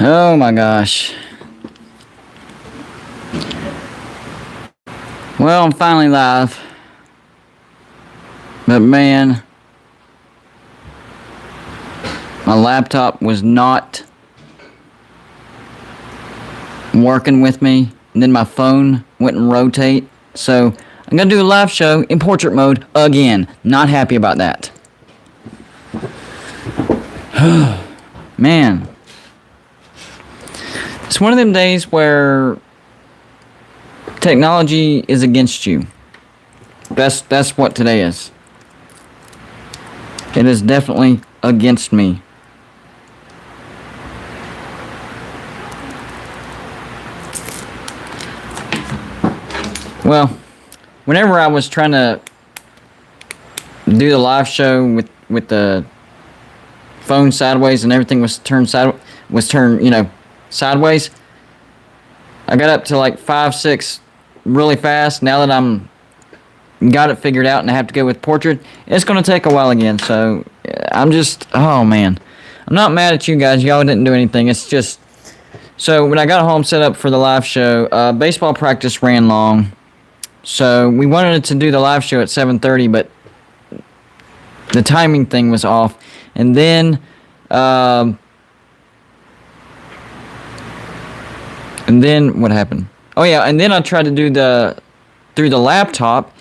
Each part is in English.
Oh my gosh. Well, I'm finally live. But man, my laptop was not working with me. And then my phone wouldn't rotate. So I'm going to do a live show in portrait mode again. Not happy about that. Man. It's one of them days where technology is against you. That's what today is. It is definitely against me. Well, whenever I was trying to do the live show with the phone sideways and everything was turned sideways, I got up to like 5, 6 really fast. Now that I'm got it figured out and I have to go with portrait, it's going to take a while again. So I'm just, oh man, I'm not mad at you guys. Y'all didn't do anything. It's just, so when I got home set up for the live show, baseball practice ran long. So we wanted to do the live show at 7:30, but the timing thing was off. And then, what happened? Oh yeah, and then I tried to do through the laptop,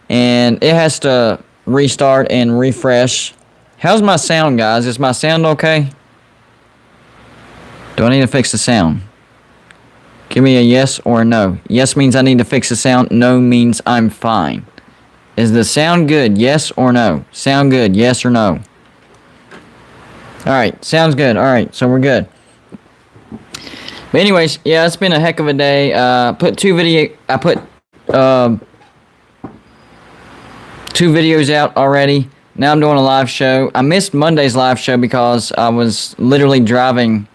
and it has to restart and refresh. How's my sound, guys? Is my sound okay? Do I need to fix the sound? Give me a yes or a no. Yes means I need to fix the sound. No means I'm fine. Is the sound good? Yes or no? Sound good? Yes or no? Alright, sounds good. Alright, so we're good. But anyways, yeah, it's been a heck of a day. I put two videos out already. Now I'm doing a live show. I missed Monday's live show because I was literally driving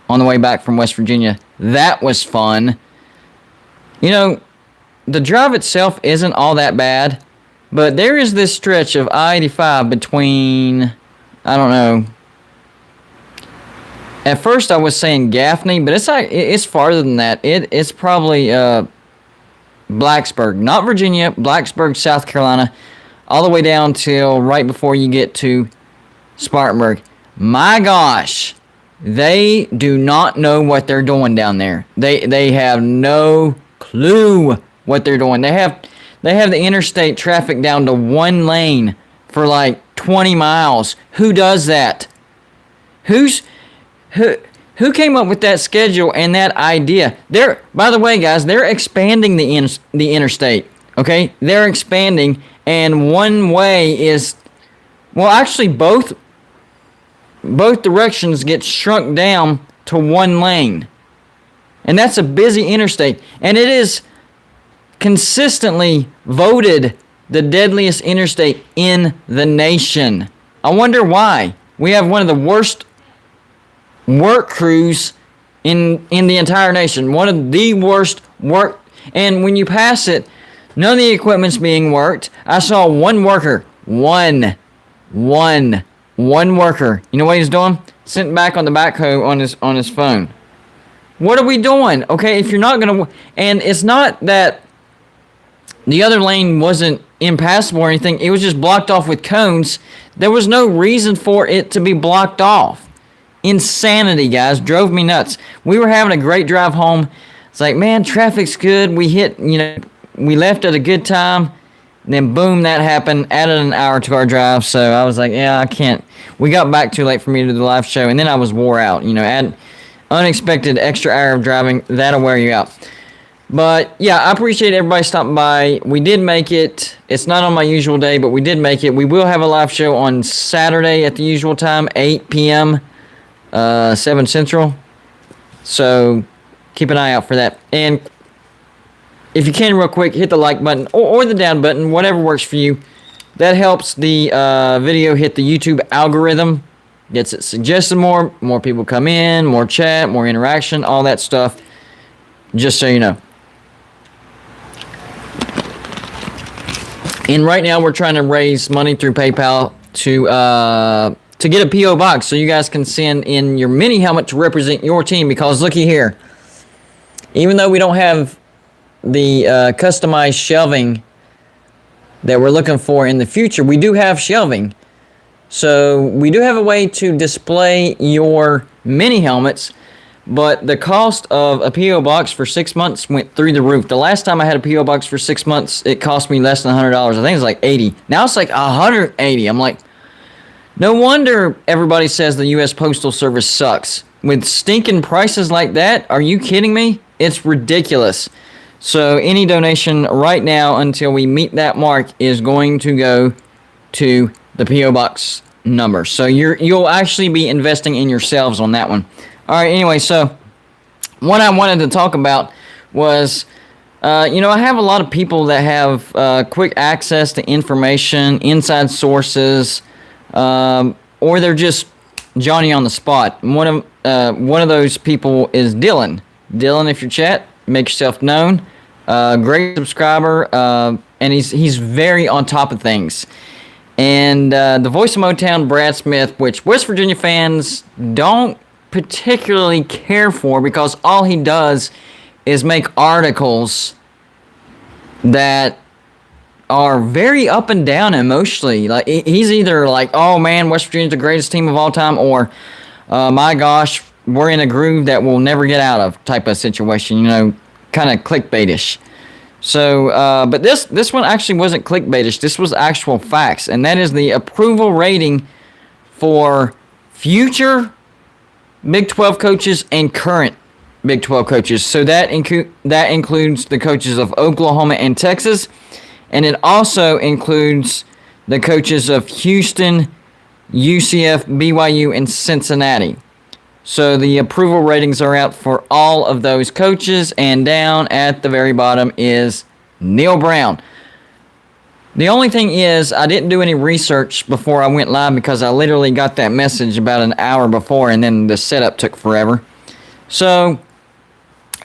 on the way back from West Virginia. That was fun. You know, the drive itself isn't all that bad, but there is this stretch of I-85 between, I don't know. At first I was saying Gaffney, but it's farther than that. It's probably Blacksburg, not Virginia, Blacksburg, South Carolina, all the way down till right before you get to Spartanburg. My gosh. They do not know what they're doing down there. They have no clue what they're doing. They have the interstate traffic down to one lane for like 20 miles. Who does that? Who came up with that schedule and that idea? By the way, guys, they're expanding the interstate. Okay, they're expanding, and one way is, well, actually both directions get shrunk down to one lane. And that's a busy interstate. And it is consistently voted the deadliest interstate in the nation. I wonder why. We have one of the worst work crews in the entire nation. One of the worst work. And when you pass it, none of the equipment's being worked. I saw one worker. One worker. You know what he's doing? Sitting back on the backhoe on his phone. What are we doing? Okay, if you're not gonna, and it's not that the other lane wasn't impassable or anything. It was just blocked off with cones. There was no reason for it to be blocked off. Insanity, guys. Drove me nuts. We were having a great drive home. It's like, man, traffic's good. We left at a good time. Then boom, that happened. Added an hour to our drive. So I was like, yeah, I can't. We got back too late for me to do the live show. And then I was wore out. Add unexpected extra hour of driving. That'll wear you out. But yeah, I appreciate everybody stopping by. We did make it. It's not on my usual day, but we did make it. We will have a live show on Saturday at the usual time, 8 p.m., 7 Central. So keep an eye out for that. And if you can, real quick, hit the like button or the down button, whatever works for you. That helps the video hit the YouTube algorithm. Gets it suggested more. More people come in, more chat, more interaction, all that stuff. Just so you know. And right now we're trying to raise money through PayPal to to get a P.O. box so you guys can send in your mini helmet to represent your team. Because looky here, even though we don't have the customized shelving that we're looking for in the future, we do have shelving. So we do have a way to display your mini helmets, but the cost of a P.O. box for 6 months went through the roof. The last time I had a P.O. box for 6 months, it cost me less than $100. I think it was like $80. Now it's like $180. I'm like, no wonder everybody says the U.S. Postal Service sucks. With stinking prices like that, are you kidding me? It's ridiculous. So any donation right now until we meet that mark is going to go to the P.O. box number. So you'll actually be investing in yourselves on that one. All right, anyway, so what I wanted to talk about was, I have a lot of people that have quick access to information, inside sources, or they're just Johnny on the spot. One of those people is Dylan. Dylan, if you're chat, make yourself known. Great subscriber, and he's very on top of things. And the voice of Motown, Brad Smith, which West Virginia fans don't particularly care for, because all he does is make articles that are very up and down emotionally. Like, he's either like, oh man, West Virginia's the greatest team of all time, or my gosh, we're in a groove that we'll never get out of type of situation, kind of clickbaitish. So, but this one actually wasn't clickbaitish. This was actual facts, and that is the approval rating for future Big 12 coaches and current Big 12 coaches. So that includes the coaches of Oklahoma and Texas, and it also includes the coaches of Houston, UCF, BYU, and Cincinnati. So the approval ratings are out for all of those coaches, and down at the very bottom is Neal Brown. The only thing is, I didn't do any research before I went live, because I literally got that message about an hour before, and then the setup took forever. So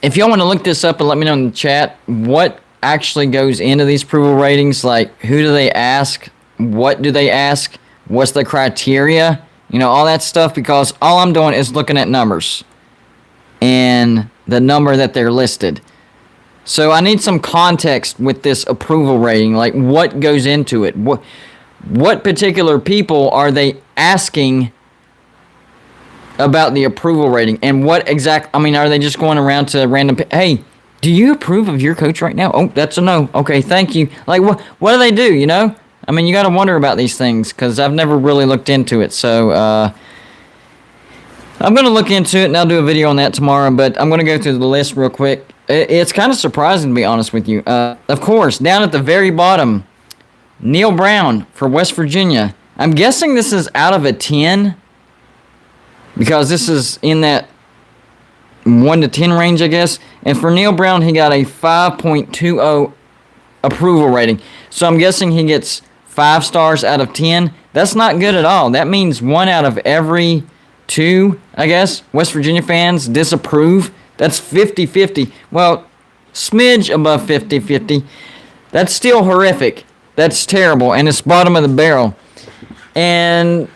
if y'all want to look this up and let me know in the chat what actually goes into these approval ratings, like who do they ask, what do they ask, what's the criteria, all that stuff, because all I'm doing is looking at numbers and the number that they're listed. So I need some context with this approval rating, like what goes into it. What particular people are they asking about the approval rating, and what are they just going around to random, hey, do you approve of your coach right now? Oh, that's a no. Okay, thank you. Like, what do they do, you got to wonder about these things, because I've never really looked into it. So I'm going to look into it, and I'll do a video on that tomorrow, but I'm going to go through the list real quick. It's kind of surprising, to be honest with you. Of course, down at the very bottom, Neal Brown for West Virginia. I'm guessing this is out of a 10, because this is in that 1 to 10 range, I guess. And for Neal Brown, he got a 5.20 approval rating. So I'm guessing he gets 5 stars out of 10. That's not good at all. That means 1 out of every 2, I guess, West Virginia fans disapprove. That's 50-50. Well, smidge above 50-50. That's still horrific. That's terrible, and it's bottom of the barrel. And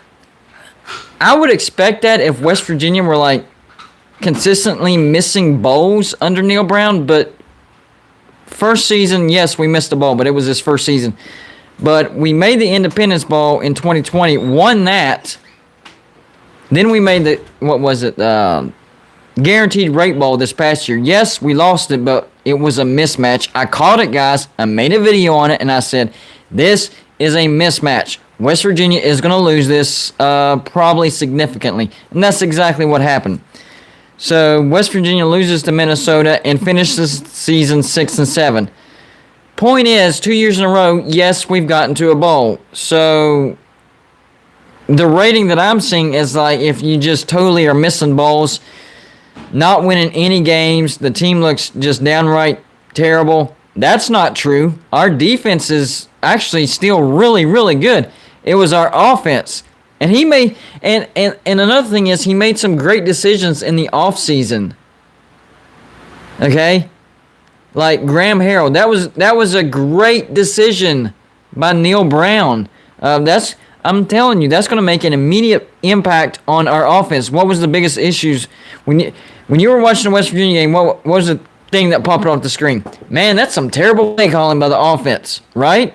I would expect that if West Virginia were like consistently missing bowls under Neal Brown, but first season, yes, we missed a bowl, but it was his first season. But we made the Independence Bowl in 2020, won that. Then we made the, Guaranteed Rate Bowl this past year. Yes, we lost it, but it was a mismatch. I called it, guys. I made a video on it, and I said, this is a mismatch. West Virginia is going to lose this probably significantly. And that's exactly what happened. So West Virginia loses to Minnesota and finishes the season 6-7. Point is, 2 years in a row, yes, we've gotten to a bowl. So the rating that I'm seeing is like if you just totally are missing bowls, not winning any games, the team looks just downright terrible. That's not true. Our defense is actually still really, really good. It was our offense. And he made and another thing is he made some great decisions in the offseason. Okay? Like Graham Harrell. That was a great decision by Neal Brown. I'm telling you, that's going to make an immediate impact on our offense. What was the biggest issues when you were watching the West Virginia game? What was the thing that popped off the screen? Man, that's some terrible play calling by the offense, right?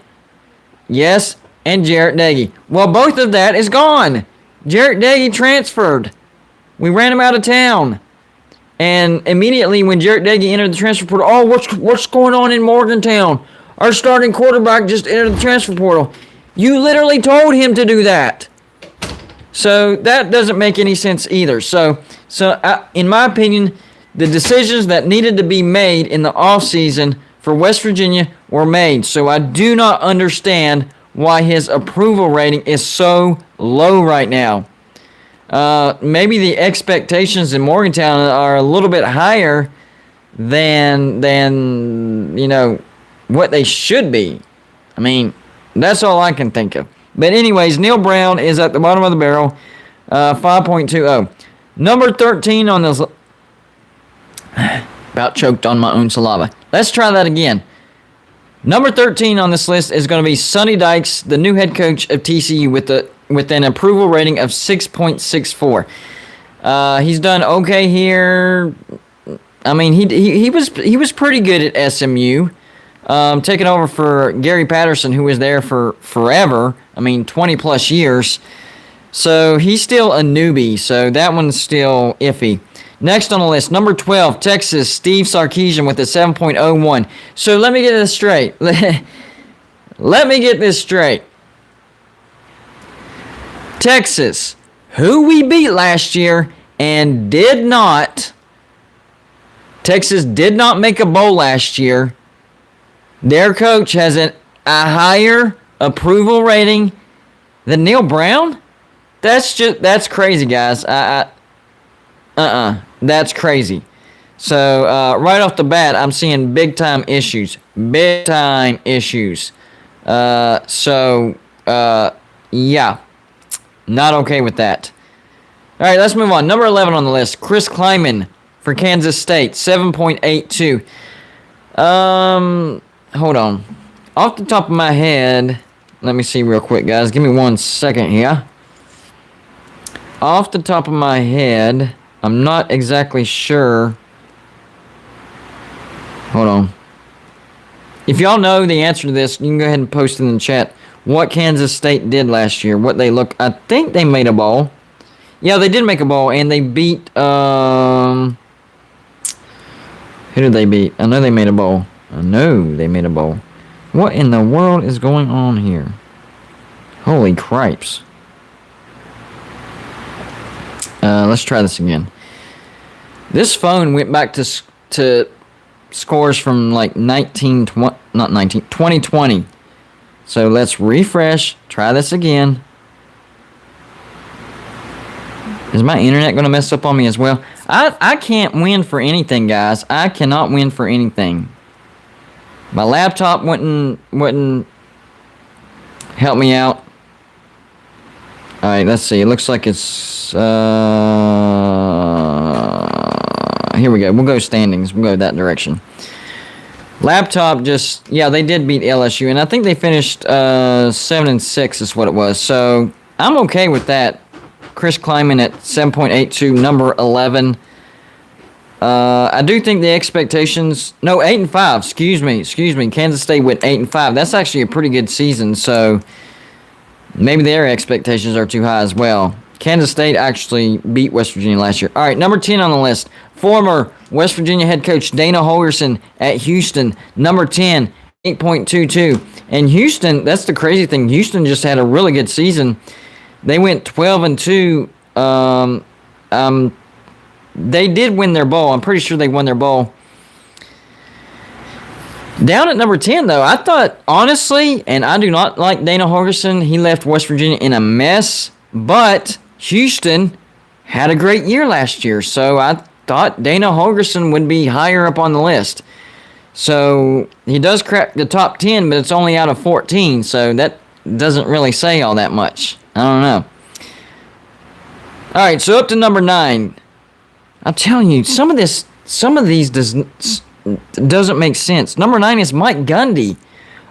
Yes, and Jarrett Doege. Well, both of that is gone. Jarrett Doege transferred. We ran him out of town. And immediately when Jarrett Doege entered the transfer portal, oh, what's going on in Morgantown? Our starting quarterback just entered the transfer portal. You literally told him to do that. So that doesn't make any sense either. So in my opinion, the decisions that needed to be made in the offseason for West Virginia were made. So I do not understand why his approval rating is so low right now. Maybe the expectations in Morgantown are a little bit higher than you know what they should be. I mean, that's all I can think of. But anyways, Neil Brown is at the bottom of the barrel, 5.20. Number 13 on this. About choked on my own saliva. Let's try that again. Number 13 on this list is going to be Sonny Dykes, the new head coach of TCU, with an approval rating of 6.64. He's done okay here. I mean, he was pretty good at SMU. Taking over for Gary Patterson, who was there for forever. I mean, 20 plus years. So he's still a newbie. So that one's still iffy. Next on the list, number 12, Texas, Steve Sarkisian with a 7.01. So let me get this straight. Let me get this straight. Texas, who we beat last year and Texas did not make a bowl last year. Their coach has a higher approval rating than Neil Brown? That's crazy, guys. That's crazy. So, right off the bat, I'm seeing big time issues. Yeah. Not okay with that. All right, let's move on. Number 11 on the list, Chris Kleiman for Kansas State, 7.82. Hold on. Off the top of my head, let me see real quick, guys. Give me 1 second here. Off the top of my head, I'm not exactly sure. Hold on. If y'all know the answer to this, you can go ahead and post it in the chat. What Kansas State did last year. What they look. I think they made a bowl. Yeah, they did make a bowl, and they beat. Who did they beat? I know they made a bowl. What in the world is going on here? Holy cripes. Let's try this again. This phone went back to scores from like 2020. So let's refresh. Try this again. Is my internet going to mess up on me as well? I can't win for anything, guys. I cannot win for anything. My laptop wouldn't help me out. All right, let's see. It looks like it's... here we go. We'll go standings. We'll go that direction. Laptop just... Yeah, they did beat LSU, and I think they finished 7-6 is what it was. So, I'm okay with that. Chris Kleiman at 7.82, number 11. I do think the expectations... No, 8-5. Excuse me. Kansas State went 8-5. That's actually a pretty good season, so... Maybe their expectations are too high as well. Kansas State actually beat West Virginia last year. All right, number 10 on the list. Former West Virginia head coach Dana Holgorsen at Houston. Number 10, 8.22. And Houston, that's the crazy thing. Houston just had a really good season. They went 12-2. They did win their bowl. I'm pretty sure they won their bowl. Down at number 10, though, I thought, honestly, and I do not like Dana Holgorsen. He left West Virginia in a mess, but Houston had a great year last year, so I thought Dana Holgorsen would be higher up on the list. So he does crack the top 10, but it's only out of 14, so that doesn't really say all that much. I don't know. All right, so up to number 9. I'm telling you, some of these doesn't make sense. Number 9 is Mike Gundy.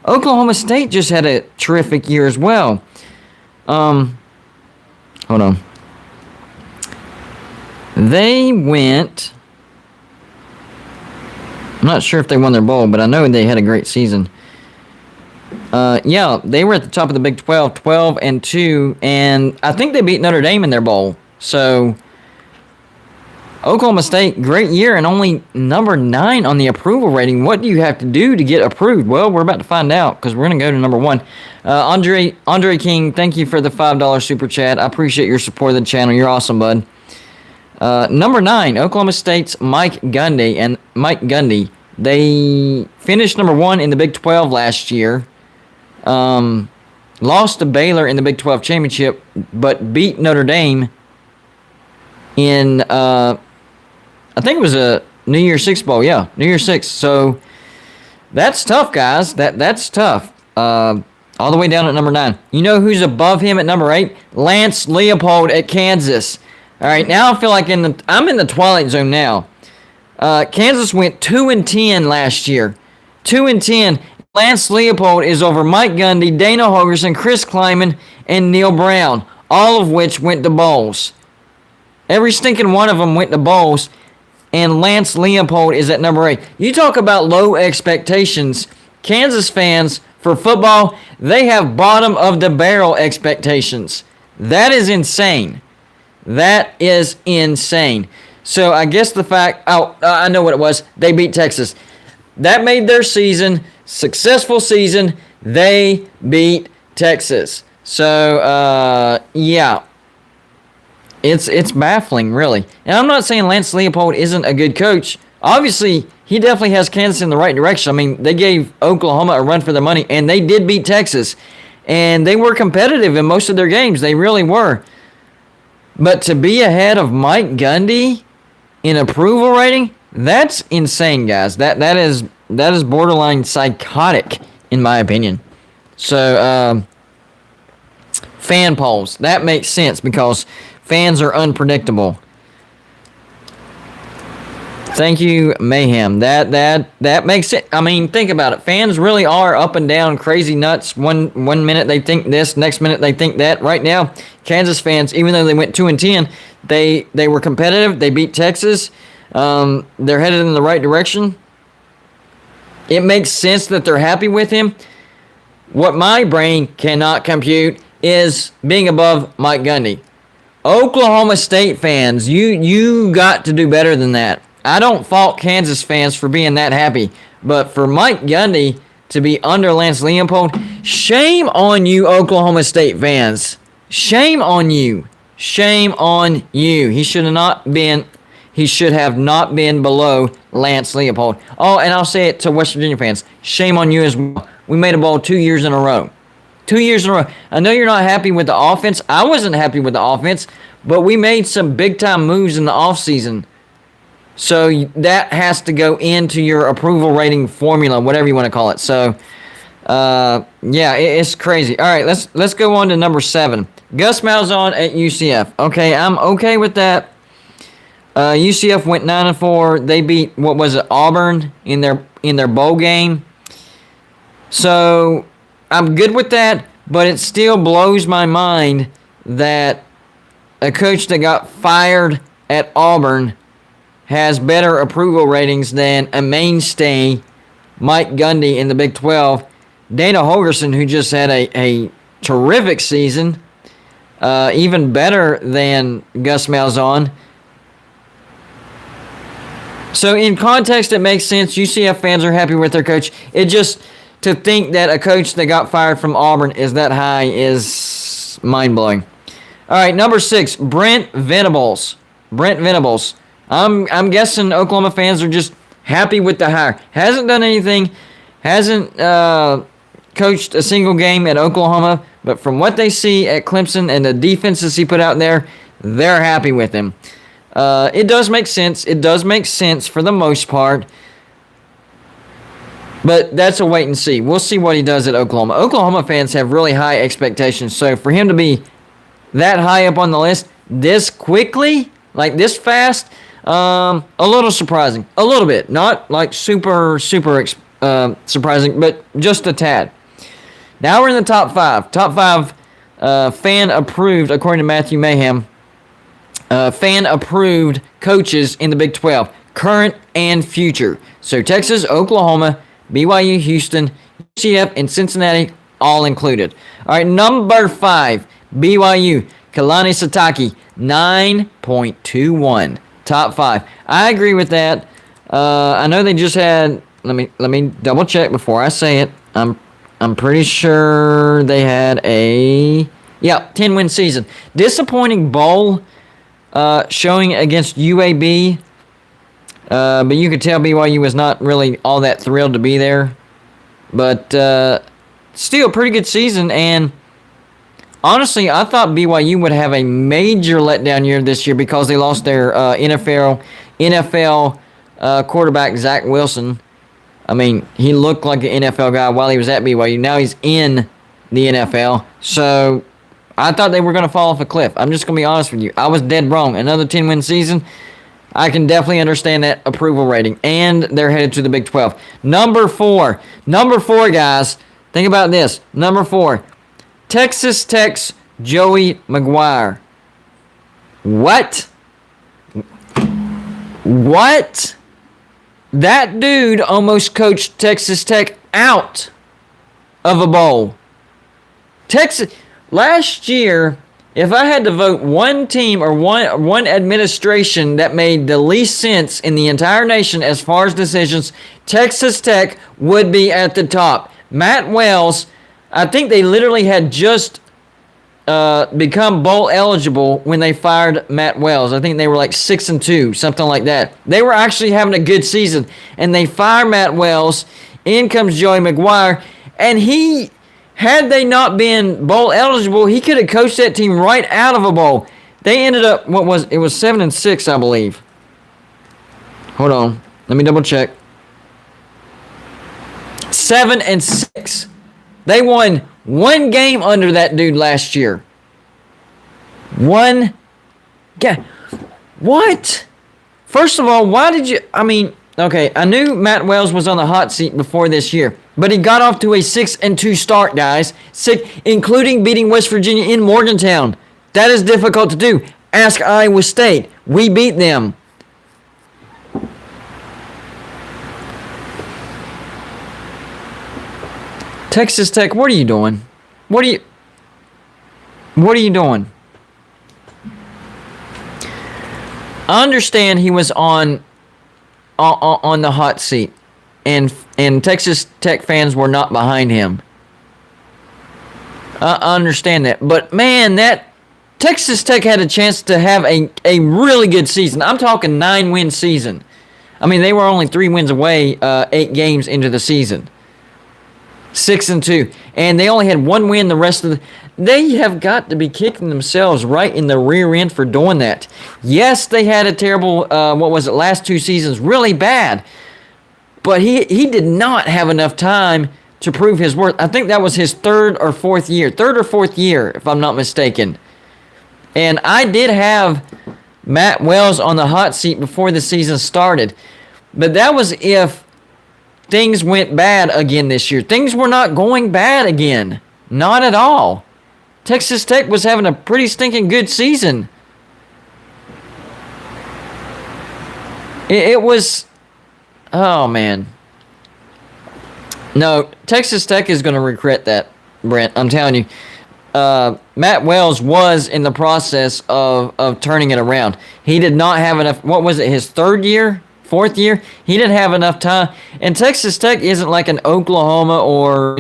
Oklahoma State just had a terrific year as well. Hold on. They went. I'm not sure if they won their bowl, but I know they had a great season. Yeah, they were at the top of the Big 12, 12-2, and I think they beat Notre Dame in their bowl. So, Oklahoma State, great year, and only number 9 on the approval rating. What do you have to do to get approved? Well, we're about to find out because we're going to go to number 1. Andre King, thank you for the $5 super chat. I appreciate your support of the channel. You're awesome, bud. Number 9, Oklahoma State's Mike Gundy. And Mike Gundy, they finished number 1 in the Big 12 last year. Lost to Baylor in the Big 12 championship, but beat Notre Dame in, I think it was a New Year's Six bowl. Yeah, New Year's Six. So that's tough, guys. That's tough. All the way down at number 9. You know who's above him at number 8? Lance Leopold at Kansas. All right, now I feel like I'm in the twilight zone now. Kansas went 2-10 last year. 2-10. Lance Leopold is over Mike Gundy, Dana Holgorsen, Chris Kleiman, and Neil Brown, all of which went to bowls. Every stinking one of them went to bowls, and Lance Leopold is at number 8. You talk about low expectations. Kansas fans, for football, they have bottom of the barrel expectations. That is insane. That is insane. So I guess the fact, I know what it was. They beat Texas. That made their season, successful season. They beat Texas. So, yeah. It's baffling, really. And I'm not saying Lance Leopold isn't a good coach. Obviously, he definitely has Kansas in the right direction. I mean, they gave Oklahoma a run for their money, and they did beat Texas. And they were competitive in most of their games. They really were. But to be ahead of Mike Gundy in approval rating, that's insane, guys. That is borderline psychotic, in my opinion. So, fan polls. That makes sense because fans are unpredictable. Thank you, Mayhem. That makes it. I mean, think about it. Fans really are up and down, crazy nuts. One minute they think this, next minute they think that. Right now, Kansas fans, even though they went 2-10, they were competitive. They beat Texas. They're headed in the right direction. It makes sense that they're happy with him. What my brain cannot compute is being above Mike Gundy. Oklahoma State fans, you got to do better than that. I don't fault Kansas fans for being that happy, but for Mike Gundy to be under Lance Leopold, shame on you, Oklahoma State fans. Shame on you. Shame on you. He should have not been below Lance Leopold. Oh, and I'll say it to West Virginia fans. Shame on you as well. We made a bowl 2 years in a row. 2 years in a row. I know you're not happy with the offense. I wasn't happy with the offense, but we made some big-time moves in the offseason. So that has to go into your approval rating formula, whatever you want to call it. So, yeah, it's crazy. All right, let's go on to number 7. Gus Malzahn at UCF. Okay, I'm okay with that. UCF went 9-4. They beat, what was it, Auburn in their bowl game. So I'm good with that, but it still blows my mind that a coach that got fired at Auburn has better approval ratings than a mainstay, Mike Gundy in the Big 12. Dana Holgorsen, who just had a terrific season, even better than Gus Malzahn. So in context, it makes sense. UCF fans are happy with their coach. It just, to think that a coach that got fired from Auburn is that high is mind-blowing. All right, number 6, Brent Venables. Brent Venables. I'm guessing Oklahoma fans are just happy with the hire. Hasn't done anything. Hasn't coached a single game at Oklahoma. But from what they see at Clemson and the defenses he put out there, they're happy with him. It does make sense. It does make sense for the most part. But that's a wait and see. We'll see what he does at Oklahoma. Oklahoma fans have really high expectations. So for him to be that high up on the list this quickly, like this fast, a little surprising. A little bit. Not like super surprising, but just a tad. Now we're in the top 5. Top 5 fan approved, according to Matthew Mayhem, fan approved coaches in the Big 12, current and future. So Texas, Oklahoma, BYU, Houston, UCF, and Cincinnati, all included. All right, number 5, BYU, Kalani Sitake, 9.21. Top 5. I agree with that. I know they just had. Let me double check before I say it. I'm pretty sure they had a 10-win season. Disappointing bowl showing against UAB. But you could tell BYU was not really all that thrilled to be there. But still, pretty good season. And honestly, I thought BYU would have a major letdown year this year because they lost their NFL quarterback, Zach Wilson. I mean, he looked like an NFL guy while he was at BYU. Now he's in the NFL. So I thought they were going to fall off a cliff. I'm just going to be honest with you. I was dead wrong. Another 10-win season. I can definitely understand that approval rating. And they're headed to the Big 12. Number 4, guys. Think about this. Number 4. Texas Tech's Joey McGuire. What? That dude almost coached Texas Tech out of a bowl. Texas, last year, if I had to vote one team or one administration that made the least sense in the entire nation as far as decisions, Texas Tech would be at the top. Matt Wells, I think they literally had just become bowl eligible when they fired Matt Wells. I think they were like 6-2, something like that. They were actually having a good season, and they fire Matt Wells. In comes Joey McGuire, and had they not been bowl eligible, he could have coached that team right out of a bowl. They ended up, it was 7-6, I believe. Hold on, let me double check. 7-6. They won one game under that dude last year. One game. What? First of all, why did you... okay, I knew Matt Wells was on the hot seat before this year, but he got off to a 6-2 start, guys. Including beating West Virginia in Morgantown. That is difficult to do. Ask Iowa State. We beat them. Texas Tech, what are you doing? What are you doing? I understand he was on the hot seat, and Texas Tech fans were not behind him. I understand that, but man, that Texas Tech had a chance to have a really good season. I'm talking 9-win season. I mean, they were only 3 wins away, 8 games into the season. 6-2, and they only had 1 win the rest of the... They have got to be kicking themselves right in the rear end for doing that. Yes, they had a terrible, last 2 seasons, really bad. But he did not have enough time to prove his worth. I think that was his third or fourth year, if I'm not mistaken. And I did have Matt Wells on the hot seat before the season started. But that was if things went bad again this year. Things were not going bad again. Not at all. Texas Tech was having a pretty stinking good season. It was... Oh, man. No, Texas Tech is going to regret that, Brent. I'm telling you. Matt Wells was in the process of turning it around. He did not have enough... What was it, his third year? Fourth year? He didn't have enough time. And Texas Tech isn't like an Oklahoma or,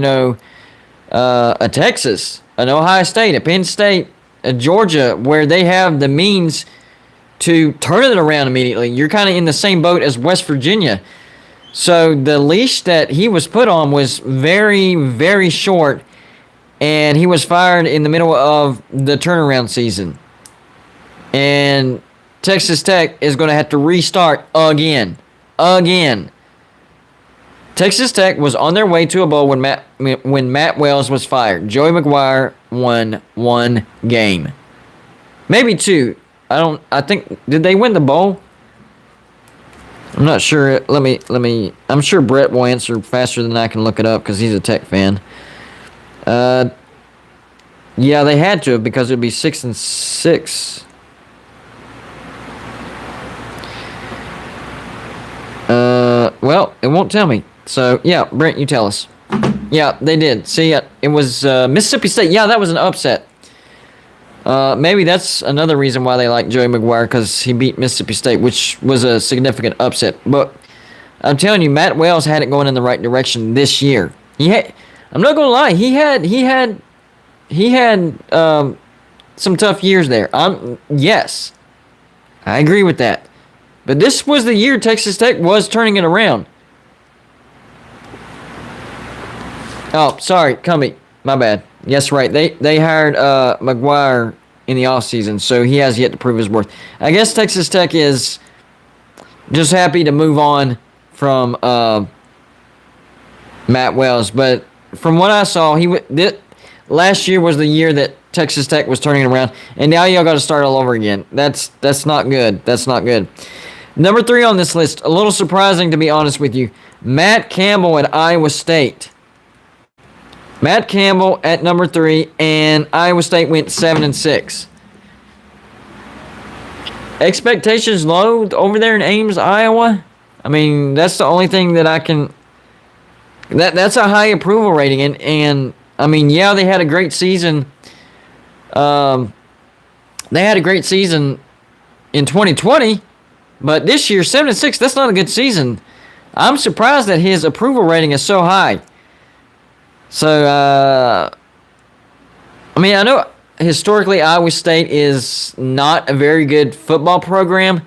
a Texas, an Ohio State, a Penn State, a Georgia, where they have the means to turn it around immediately. You're kind of in the same boat as West Virginia. So the leash that he was put on was very, very short, and he was fired in the middle of the turnaround season. And Texas Tech is going to have to restart again. Texas Tech was on their way to a bowl when Matt Wells was fired. Joey McGuire won 1 game. Maybe 2. I think, did they win the bowl? I'm not sure. Let me. I'm sure Brett will answer faster than I can look it up because he's a Tech fan. Yeah, they had to because it'd be 6-6. Well, it won't tell me. So yeah, Brent, you tell us. Yeah, they did. See, it was Mississippi State. Yeah, that was an upset. Maybe that's another reason why they like Joey McGuire, because he beat Mississippi State, which was a significant upset. But I'm telling you, Matt Wells had it going in the right direction this year. I'm not gonna lie, he had some tough years there. Yes, I agree with that. But this was the year Texas Tech was turning it around. Oh, sorry, Cummie. My bad. Yes, right. They hired McGuire in the offseason, so he has yet to prove his worth. I guess Texas Tech is just happy to move on from Matt Wells. But from what I saw, last year was the year that Texas Tech was turning it around, and now y'all got to start all over again. That's not good. That's not good. Number 3 on this list, a little surprising to be honest with you, Matt Campbell at Iowa State. Matt Campbell at number 3, and Iowa State went 7-6. Expectations low over there in Ames, Iowa. I mean, that's the only thing that I can. That's a high approval rating, and I mean, yeah, they had a great season. They had a great season in 2020, but this year 7-6. That's not a good season. I'm surprised that his approval rating is so high. So, I mean, I know historically Iowa State is not a very good football program,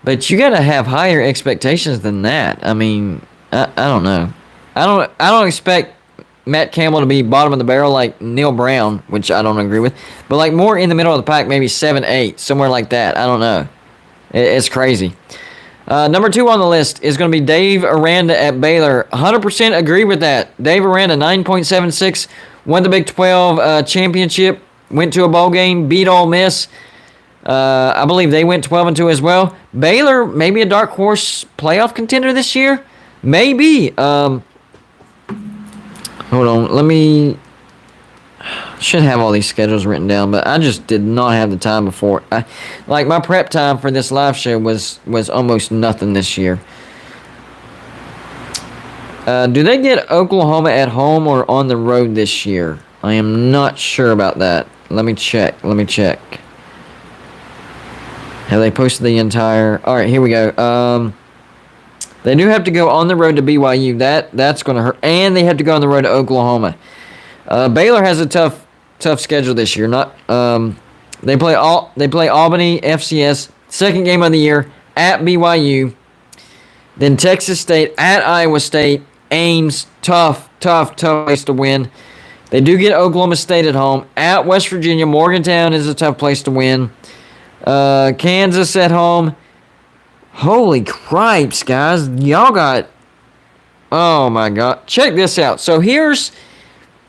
but you got to have higher expectations than that. I mean, I don't know. I don't expect Matt Campbell to be bottom of the barrel like Neil Brown, which I don't agree with, but like more in the middle of the pack, maybe 7-8, somewhere like that. I don't know. It's crazy. Number 2 on the list is going to be Dave Aranda at Baylor. 100% agree with that. Dave Aranda, 9.76, won the Big 12 championship, went to a bowl game, beat Ole Miss. I believe they went 12-2 as well. Baylor, maybe a dark horse playoff contender this year? Maybe. Hold on, should have all these schedules written down, but I just did not have the time before. My prep time for this live show was almost nothing this year. Do they get Oklahoma at home or on the road this year? I am not sure about that. Let me check. Have they posted the entire... All right, here we go. They do have to go on the road to BYU. That's going to hurt. And they have to go on the road to Oklahoma. Baylor has a tough schedule this year. They play Albany FCS, second game of the year at BYU. Then Texas State at Iowa State. Ames, tough place to win. They do get Oklahoma State at home. At West Virginia, Morgantown is a tough place to win. Kansas at home. Holy cripes, guys. Y'all got... Oh, my God. Check this out. So here's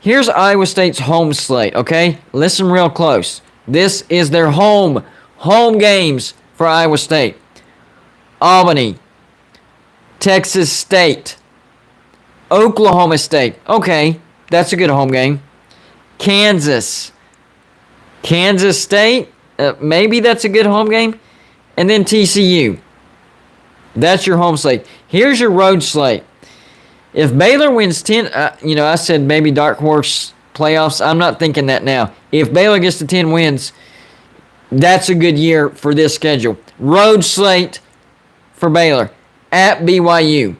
Iowa State's home slate, okay? Listen real close. This is their home games for Iowa State. Albany, Texas State, Oklahoma State. Okay, that's a good home game. Kansas State, maybe that's a good home game. And then TCU. That's your home slate. Here's your road slate. If Baylor wins 10, I said maybe dark horse playoffs. I'm not thinking that now. If Baylor gets to 10 wins, that's a good year for this schedule. Road slate for Baylor at BYU.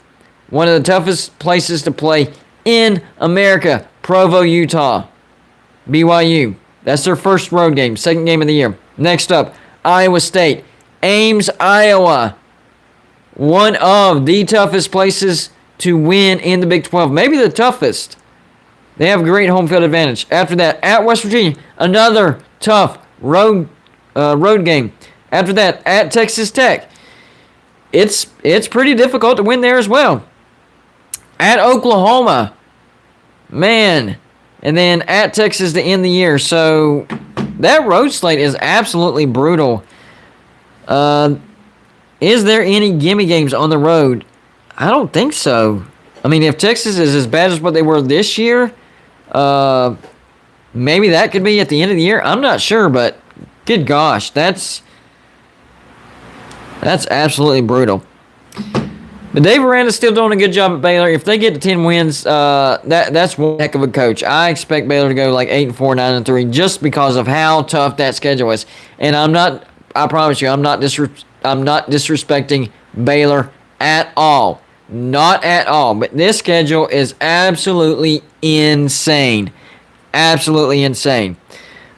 One of the toughest places to play in America. Provo, Utah. BYU. That's their first road game. Second game of the year. Next up, Iowa State. Ames, Iowa. One of the toughest places to win in the Big 12. Maybe the toughest. They have great home field advantage. After that, at West Virginia, another tough road game. After that, at Texas Tech. It's pretty difficult to win there as well. At Oklahoma. Man. And then at Texas to end the year. So that road slate is absolutely brutal. Is there any gimme games on the road? I don't think so. I mean, if Texas is as bad as what they were this year, Maybe that could be at the end of the year. I'm not sure, but good gosh, that's absolutely brutal. But Dave Aranda's still doing a good job at Baylor. If they get to 10 wins, that's one heck of a coach. I expect Baylor to go like 8-4, 9-3, just because of how tough that schedule is. And I promise you, I'm not disrespecting Baylor at all. Not at all. But this schedule is absolutely insane. Absolutely insane.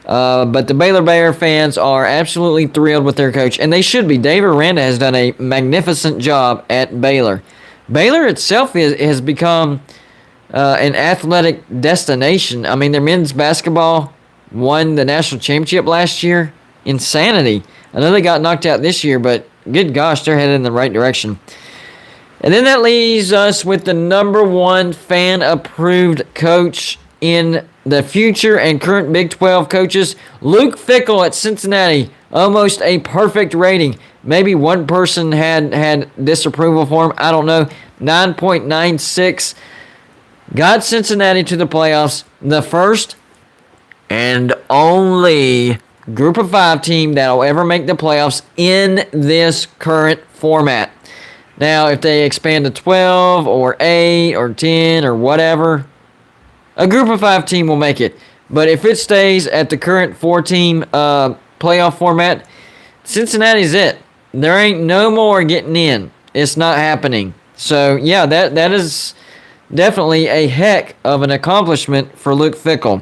But the Baylor Bear fans are absolutely thrilled with their coach, and they should be. Dave Aranda has done a magnificent job at Baylor. Baylor itself has become an athletic destination. I mean, their men's basketball won the national championship last year. Insanity. I know they got knocked out this year, but good gosh, they're headed in the right direction. And then that leaves us with the number one fan-approved coach in the future and current Big 12 coaches, Luke Fickell at Cincinnati. Almost a perfect rating. Maybe one person had disapproval for him. I don't know. 9.96. Got Cincinnati to the playoffs. The first and only Group of 5 team that will ever make the playoffs in this current format. Now, if they expand to 12 or 8 or 10 or whatever, a Group of 5 team will make it. But if it stays at the current 4-team playoff format, Cincinnati's it. There ain't no more getting in. It's not happening. So, yeah, that is definitely a heck of an accomplishment for Luke Fickell.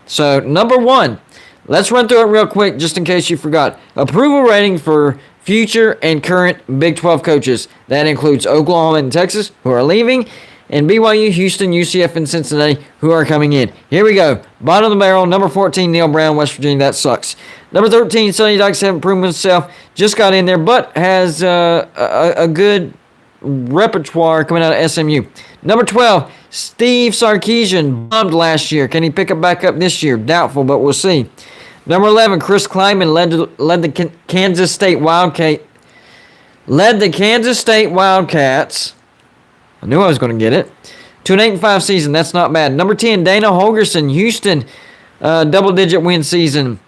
So, number one, let's run through it real quick just in case you forgot. Approval rating for future and current Big 12 coaches. That includes Oklahoma and Texas, who are leaving, and BYU, Houston, UCF, and Cincinnati, who are coming in. Here we go. Bottom of the barrel, number 14, Neil Brown, West Virginia. That sucks. Number 13, Sonny Dykes haven't proven himself. Just got in there, but has a good repertoire coming out of SMU. Number 12, Steve Sarkisian, bombed last year. Can he pick it back up this year? Doubtful, but we'll see. Number 11, Chris Kleiman led the Kansas State Wildcats. I knew I was going to get it. To an 8-5 season. That's not bad. Number 10, Dana Holgerson, Houston, double-digit win season,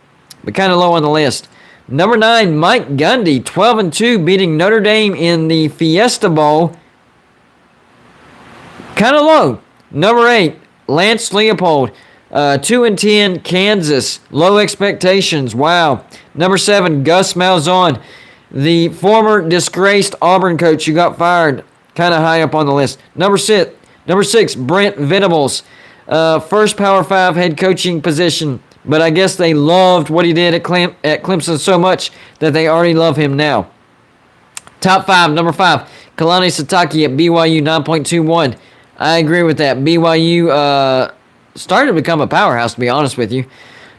but kind of low on the list. Number 9, Mike Gundy, 12-2, beating Notre Dame in the Fiesta Bowl. Kind of low. Number 8, Lance Leopold, 2-10, Kansas, low expectations. Wow. Number 7, Gus Malzahn, the former disgraced Auburn coach who got fired. Kind of high up on the list. Number 6, Brent Venables, first Power 5 head coaching position, but I guess they loved what he did at Clemson so much that they already love him now. Top 5, number 5, Kalani Sitake at BYU, 9.21. I agree with that. BYU started to become a powerhouse, to be honest with you.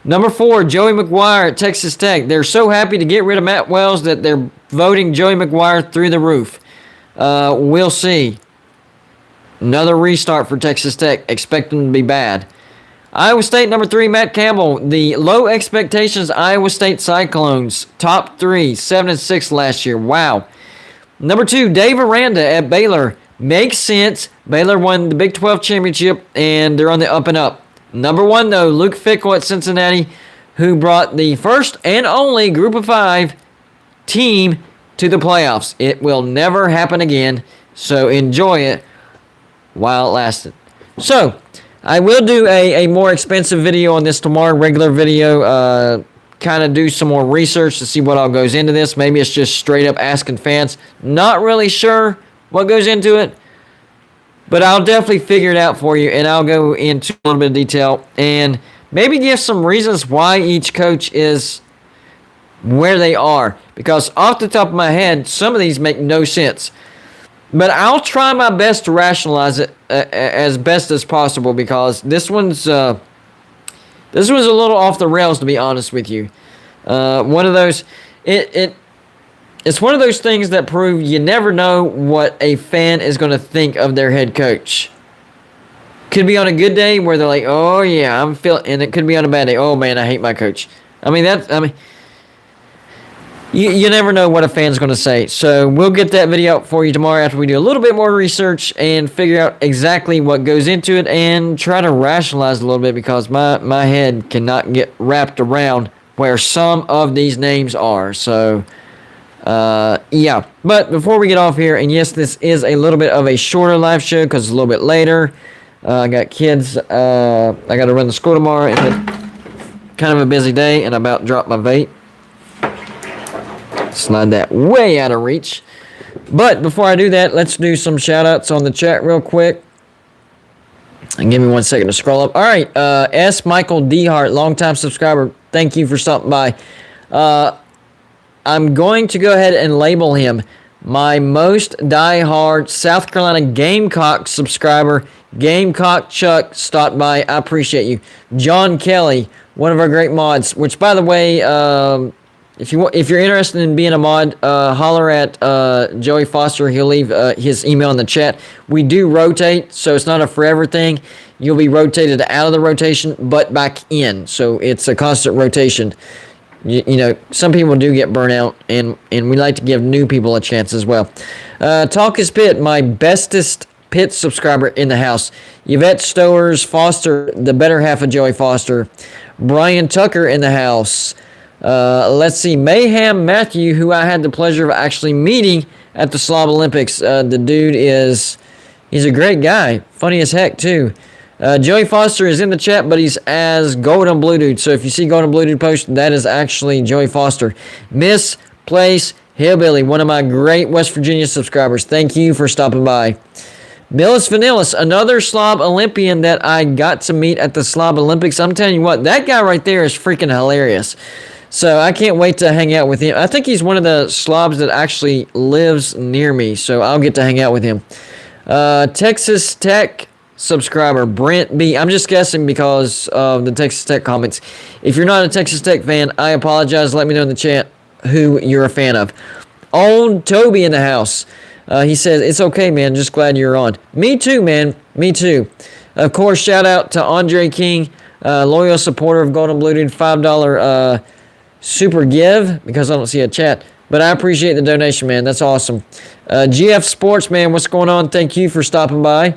Number 4, Joey McGuire at Texas Tech. They're so happy to get rid of Matt Wells that they're voting Joey McGuire through the roof. We'll see. Another restart for Texas Tech. Expect them to be bad. Iowa State, number 3, Matt Campbell. The low expectations Iowa State Cyclones. Top 3, 7-6 last year. Wow. Number 2, Dave Aranda at Baylor. Makes sense. Baylor won the Big 12 championship, and they're on the up and up. Number 1, though, Luke Fickell at Cincinnati, who brought the first and only Group of 5 team to the playoffs. It will never happen again, so enjoy it while it lasted. So, I will do a more expensive video on this tomorrow, regular video, kind of do some more research to see what all goes into this. Maybe it's just straight up asking fans. Not really sure what goes into it, but I'll definitely figure it out for you, and I'll go into a little bit of detail and maybe give some reasons why each coach is where they are, because off the top of my head, some of these make no sense. But I'll try my best to rationalize it as best as possible, because this one's a little off the rails, to be honest with you. One of those, it's one of those things that prove you never know what a fan is going to think of their head coach. Could be on a good day where they're like, "Oh yeah, I'm feeling," and it could be on a bad day. "Oh man, I hate my coach." You never know what a fan's going to say. So we'll get that video up for you tomorrow after we do a little bit more research and figure out exactly what goes into it and try to rationalize a little bit, because my head cannot get wrapped around where some of these names are. So, yeah. But before we get off here, and yes, this is a little bit of a shorter live show because it's a little bit later. I got kids. I got to run to school tomorrow, and it's kind of a busy day, and I about dropped my vape. Slide that way out of reach. But before I do that, let's do some shout outs on the chat real quick. And give me 1 second to scroll up. All right, S. Michael Dehart, longtime subscriber. Thank you for stopping by. I'm going to go ahead and label him my most diehard South Carolina Gamecock subscriber. Gamecock Chuck stopped by. I appreciate you. John Kelly, one of our great mods, which, by the way, if you're interested in being a mod, holler at Joey Foster. He'll leave his email in the chat. We do rotate, so it's not a forever thing. You'll be rotated out of the rotation, but back in. So it's a constant rotation. You know, some people do get burnt out, and we like to give new people a chance as well. Talk is Pitt, my bestest Pitt subscriber in the house. Yvette Stowers Foster, the better half of Joey Foster. Brian Tucker in the house. Let's see, Mayhem Matthew, who I had the pleasure of actually meeting at the Slob Olympics. The dude he's a great guy, funny as heck too. Joey Foster is in the chat, but he's as Golden Blue Dude. So if you see Golden Blue Dude post, that is actually Joey Foster. Miss Place Hillbilly, one of my great West Virginia subscribers. Thank you for stopping by. Millis Vanillis, another Slob Olympian that I got to meet at the Slob Olympics. I'm telling you what, that guy right there is freaking hilarious. So I can't wait to hang out with him. I think he's one of the slobs that actually lives near me, so I'll get to hang out with him. Texas Tech subscriber, Brent B. I'm just guessing because of the Texas Tech comments. If you're not a Texas Tech fan, I apologize. Let me know in the chat who you're a fan of. Old Toby in the house. He says, it's okay, man. Just glad you're on. Me too, man. Me too. Of course, shout out to Andre King, loyal supporter of Golden Blue Dude, $5 super give, because I don't see a chat. But I appreciate the donation, man. That's awesome. GF Sports, man, what's going on? Thank you for stopping by.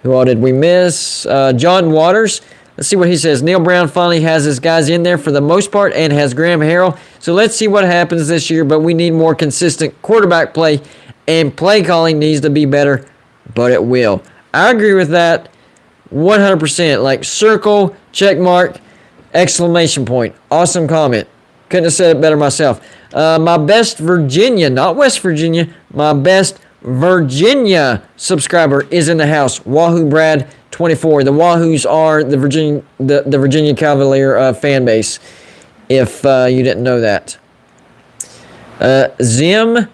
Who all did we miss? John Waters. Let's see what he says. Neil Brown finally has his guys in there for the most part and has Graham Harrell. So let's see what happens this year. But we need more consistent quarterback play, and play calling needs to be better, but it will. I agree with that 100%. Like circle, check mark, exclamation point. Awesome comment. Couldn't have said it better myself. My best Virginia, not West Virginia, my best Virginia subscriber is in the house. Wahoo Brad 24. The Wahoos are the Virginia Cavalier fan base, if you didn't know that. Zim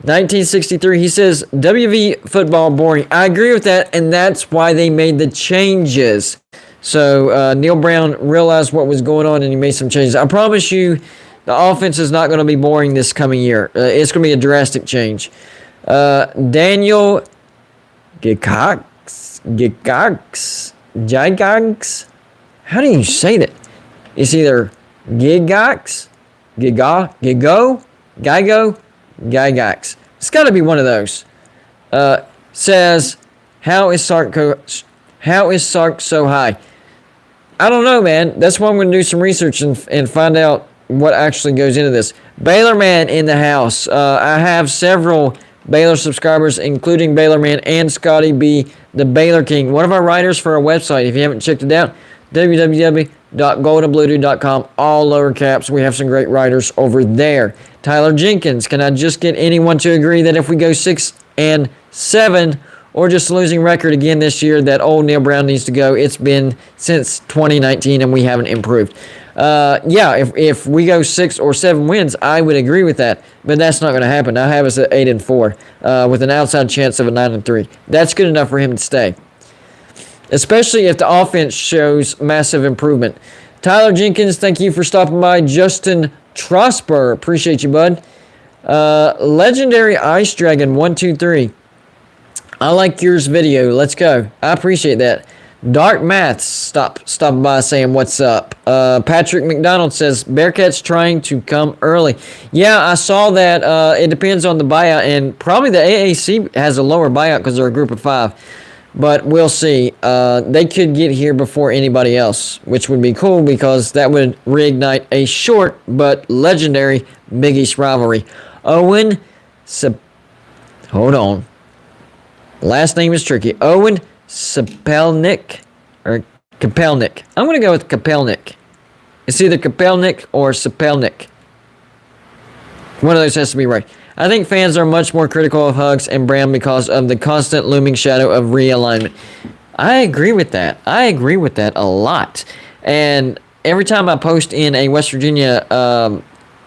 1963, he says, WV football boring. I agree with that, and that's why they made the changes. So Neil Brown realized what was going on, and he made some changes. I promise you, the offense is not going to be boring this coming year. It's going to be a drastic change. Daniel Gigox, how do you say that? It's either Gigox, Gygax. It's got to be one of those. Says, how is Sark so high? I don't know, man. That's why I'm going to do some research and find out what actually goes into this. Baylor Man in the house. I have several Baylor subscribers, including Baylor Man and Scotty B, the Baylor King. One of our writers for our website, if you haven't checked it out, www.goldenbluedude.com, all lower caps. We have some great writers over there. Tyler Jenkins, can I just get anyone to agree that if we go 6-7 or just losing record again this year, that old Neil Brown needs to go? It's been since 2019 and we haven't improved. Yeah, if we go 6 or 7 wins, I would agree with that, but that's not going to happen. I have us at 8-4 with an outside chance of a 9-3. That's good enough for him to stay, especially if the offense shows massive improvement. Tyler Jenkins, thank you for stopping by. Justin Trosper, appreciate you, bud. Legendary Ice Dragon 123. I like yours video. Let's go. I appreciate that. Dark Maths stop by saying what's up. Patrick McDonald says Bearcats trying to come early. Yeah, I saw that. It depends on the buyout, and probably the AAC has a lower buyout because they're a group of 5. But we'll see. They could get here before anybody else, which would be cool because that would reignite a short but legendary Big East rivalry. Owen, hold on. Last name is tricky. Owen Sapelnik or Kapelnik. I'm going to go with Kapelnik. It's either Kapelnik or Sapelnik. One of those has to be right. I think fans are much more critical of Hugs and Brown because of the constant looming shadow of realignment. I agree with that. I agree with that a lot. And every time I post in a West Virginia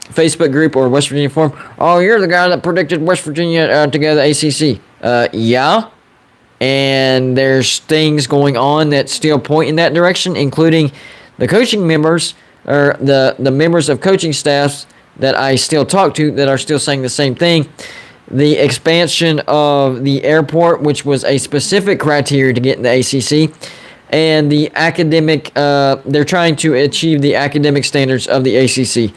Facebook group or West Virginia forum, oh, you're the guy that predicted West Virginia to go to the ACC. Yeah. And there's things going on that still point in that direction, including the coaching members or the members of coaching staffs that I still talk to that are still saying the same thing. The expansion of the airport, which was a specific criteria to get in the ACC, and the academic, they're trying to achieve the academic standards of the ACC.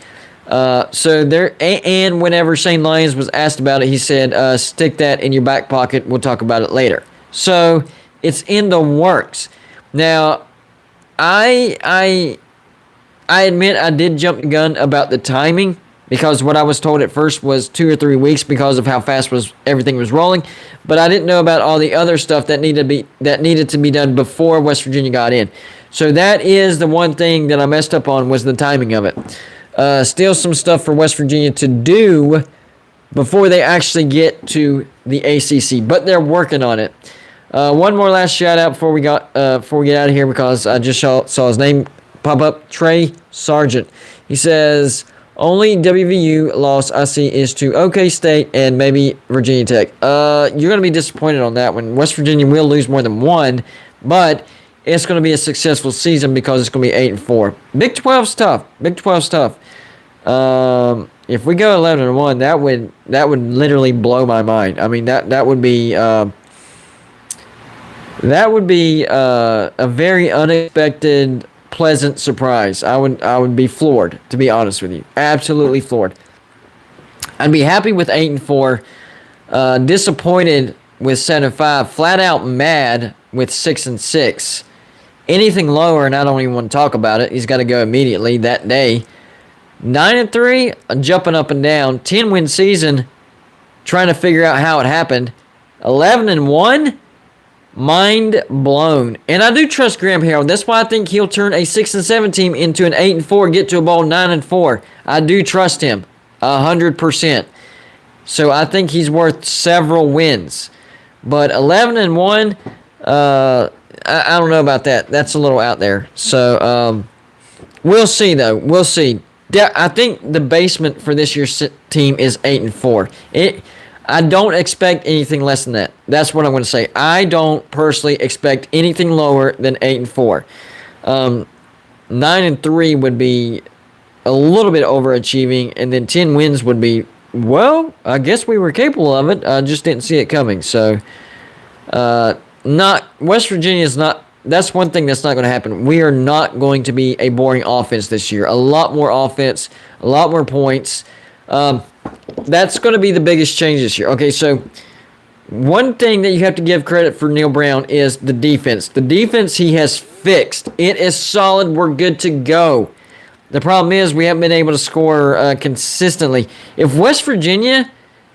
So there, and whenever Shane Lyons was asked about it, he said, stick that in your back pocket. We'll talk about it later. So it's in the works. Now, I admit I did jump the gun about the timing because what I was told at first was 2 or 3 weeks because of how fast everything was rolling, but I didn't know about all the other stuff that needed to be done before West Virginia got in. So that is the one thing that I messed up on, was the timing of it. Still some stuff for West Virginia to do before they actually get to the ACC, but they're working on it. One more last shout out before we get out of here, because I just saw his name pop up. Trey Sargent. He says only WVU loss I see is to OK State and maybe Virginia Tech. You're going to be disappointed on that one. West Virginia will lose more than one, but it's going to be a successful season because it's going to be 8-4. Big 12's tough. Big 12's tough. If we go 11-1, that would literally blow my mind. I mean, that would be a very unexpected, pleasant surprise. I would be floored, to be honest with you. Absolutely floored. I'd be happy with 8-4. Disappointed with 7-5. Flat out mad with 6-6. Anything lower, and I don't even want to talk about it. He's got to go immediately that day. 9-3, jumping up and down. 10-win season, trying to figure out how it happened. 11-1, mind blown. And I do trust Graham Harrell. That's why I think he'll turn a 6-7 team into an 8-4, get to a bowl 9-4. I do trust him 100%. So I think he's worth several wins. But 11-1, I don't know about that. That's a little out there. So we'll see, though. We'll see. I think the basement for this year's team is 8-4. I don't expect anything less than that. That's what I'm going to say. I don't personally expect anything lower than 8-4. 9-3 would be a little bit overachieving, and then 10 wins would be, well, I guess we were capable of it. I just didn't see it coming. So, West Virginia is not. That's one thing that's not going to happen. We are not going to be a boring offense this year. A lot more offense, a lot more points. That's going to be the biggest change this year. Okay, so one thing that you have to give credit for Neil Brown is the defense. The defense he has fixed. It is solid. We're good to go. The problem is we haven't been able to score consistently. If West Virginia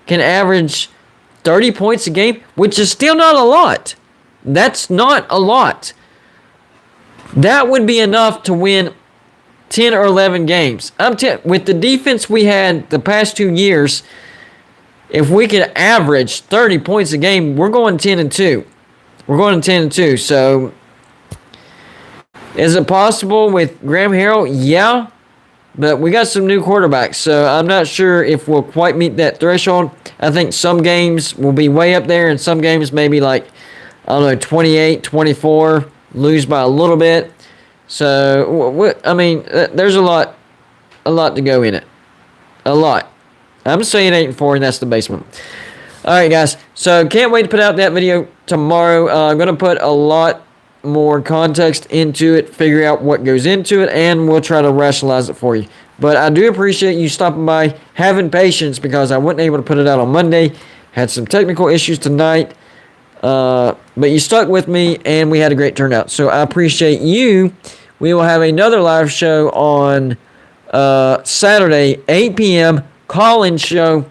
can average 30 points a game, which is still not a lot. That's not a lot. That would be enough to win 10 or 11 games. With the defense we had the past 2 years, if we could average 30 points a game, we're going 10-2. We're going 10-2. So, is it possible with Graham Harrell? Yeah. But we got some new quarterbacks, so I'm not sure if we'll quite meet that threshold. I think some games will be way up there, and some games maybe like, I don't know, 28, 24, lose by a little bit. So, I mean, there's a lot to go in it. A lot. I'm saying 8-4, and that's the basement. All right, guys. So, can't wait to put out that video tomorrow. I'm going to put a lot more context into it, figure out what goes into it, and we'll try to rationalize it for you. But I do appreciate you stopping by, having patience, because I wasn't able to put it out on Monday. Had some technical issues tonight. But you stuck with me, and we had a great turnout. So I appreciate you. We will have another live show on Saturday, 8 p.m., call-in show.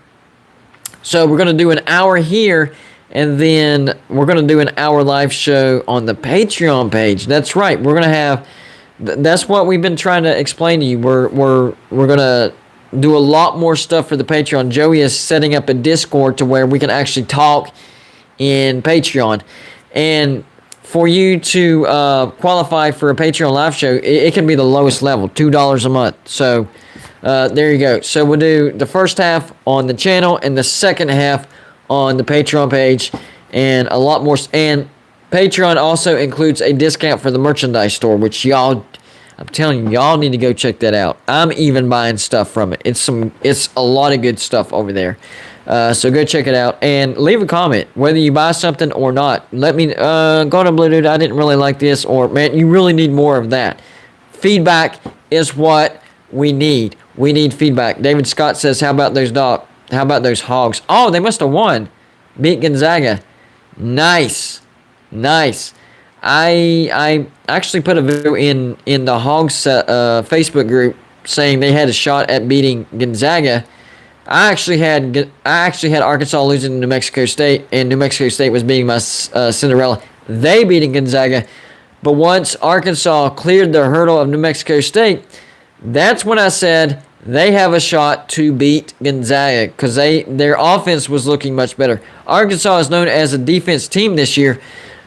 So we're going to do an hour here, and then we're going to do an hour live show on the Patreon page. That's right. We're going to have... That's what we've been trying to explain to you. We're going to do a lot more stuff for the Patreon. Joey is setting up a Discord to where we can actually talk in Patreon. And for you to qualify for a Patreon live show, it can be the lowest level, $2 a month. So there you go. So we'll do the first half on the channel and the second half on the Patreon page, and a lot more. And Patreon also includes a discount for the merchandise store, which y'all, I'm telling you, y'all need to go check that out. I'm even buying stuff from it. It's a lot of good stuff over there. So go check it out and leave a comment whether you buy something or not. Let me go to Blue Dude, I didn't really like this, or man, you really need more of that. Feedback is what we need. We need feedback. David Scott says, how about those Hogs? Oh, they must have won. Beat Gonzaga. Nice. I actually put a video in the Hogs Facebook group saying they had a shot at beating Gonzaga. I actually had Arkansas losing to New Mexico State, and New Mexico State was beating my Cinderella. They beating Gonzaga, but once Arkansas cleared the hurdle of New Mexico State, that's when I said they have a shot to beat Gonzaga, because their offense was looking much better. Arkansas is known as a defense team this year,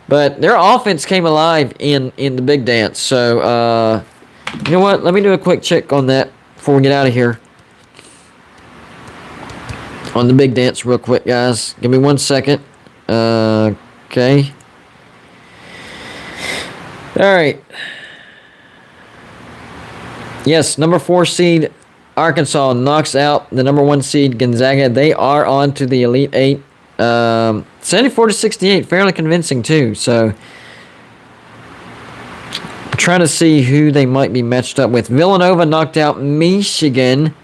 but their offense came alive in the big dance. So, you know what? Let me do a quick check on that before we get out of here. On the big dance real quick, guys. Give me 1 second. Okay. All right. Yes, number 4 seed Arkansas knocks out the number 1 seed Gonzaga. They are on to the Elite 8. 74-68, fairly convincing too. So, I'm trying to see who they might be matched up with. Villanova knocked out Michigan.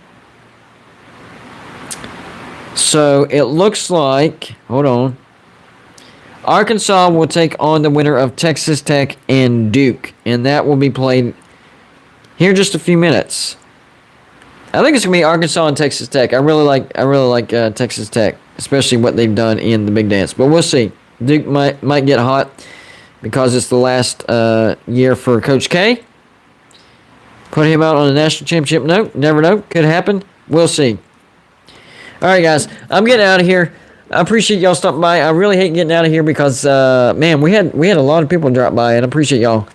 So, it looks like, hold on, Arkansas will take on the winner of Texas Tech and Duke, and that will be played here in just a few minutes. I think it's gonna be Arkansas and Texas Tech. I really like Texas Tech, especially what they've done in the big dance. But we'll see. Duke might get hot because it's the last year for Coach K. Put him out on a national championship note. Never know. Could happen. We'll see. All right, guys. I'm getting out of here. I appreciate y'all stopping by. I really hate getting out of here because, man, we had a lot of people drop by, and I appreciate y'all.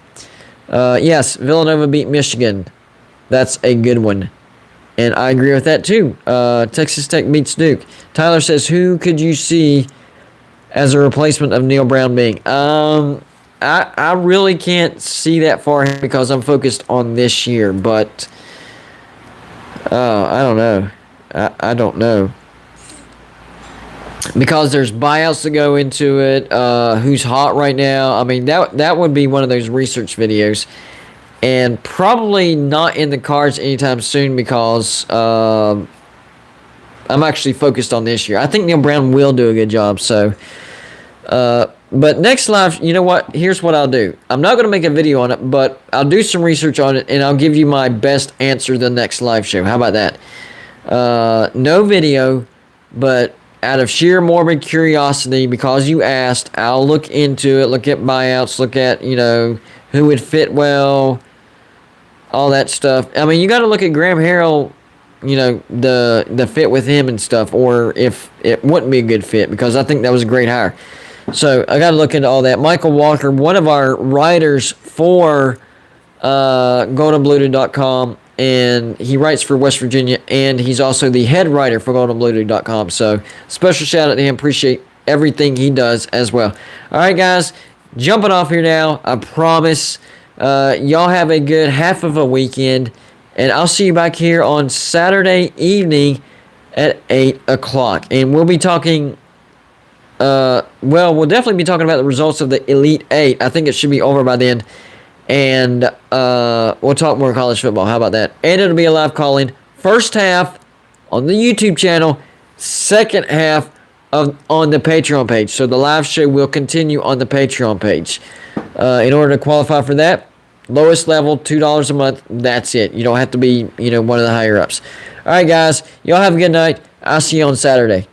Yes, Villanova beat Michigan. That's a good one. And I agree with that, too. Texas Tech beats Duke. Tyler says, who could you see as a replacement of Neil Brown being? I really can't see that far because I'm focused on this year. But, I don't know. I don't know. Because there's buyouts to go into it. Who's hot right now? I mean, that would be one of those research videos. And probably not in the cards anytime soon because I'm actually focused on this year. I think Neil Brown will do a good job. So, but next live, you know what? Here's what I'll do. I'm not going to make a video on it, but I'll do some research on it, and I'll give you my best answer the next live show. How about that? No video, but out of sheer morbid curiosity, because you asked, I'll look into it, look at buyouts, look at, who would fit well, all that stuff. I mean, you got to look at Graham Harrell, the fit with him and stuff, or if it wouldn't be a good fit, because I think that was a great hire. So I got to look into all that. Michael Walker, one of our writers for GoldenBlueDude.com, and he writes for West Virginia, and he's also the head writer for GoldenBlueDude.com. So special shout out to him. Appreciate everything he does as well. All right, guys, jumping off here now. I promise. Y'all have a good half of a weekend, and I'll see you back here on Saturday evening at 8 o'clock. And we'll be talking well, we'll definitely be talking about the results of the Elite Eight. I think it should be over by then. And we'll talk more college football. How about that? And it'll be a live call-in. First half on the YouTube channel. Second half on the Patreon page. So the live show will continue on the Patreon page. In order to qualify for that, lowest level, $2 a month. That's it. You don't have to be, one of the higher ups. All right, guys. Y'all have a good night. I'll see you on Saturday.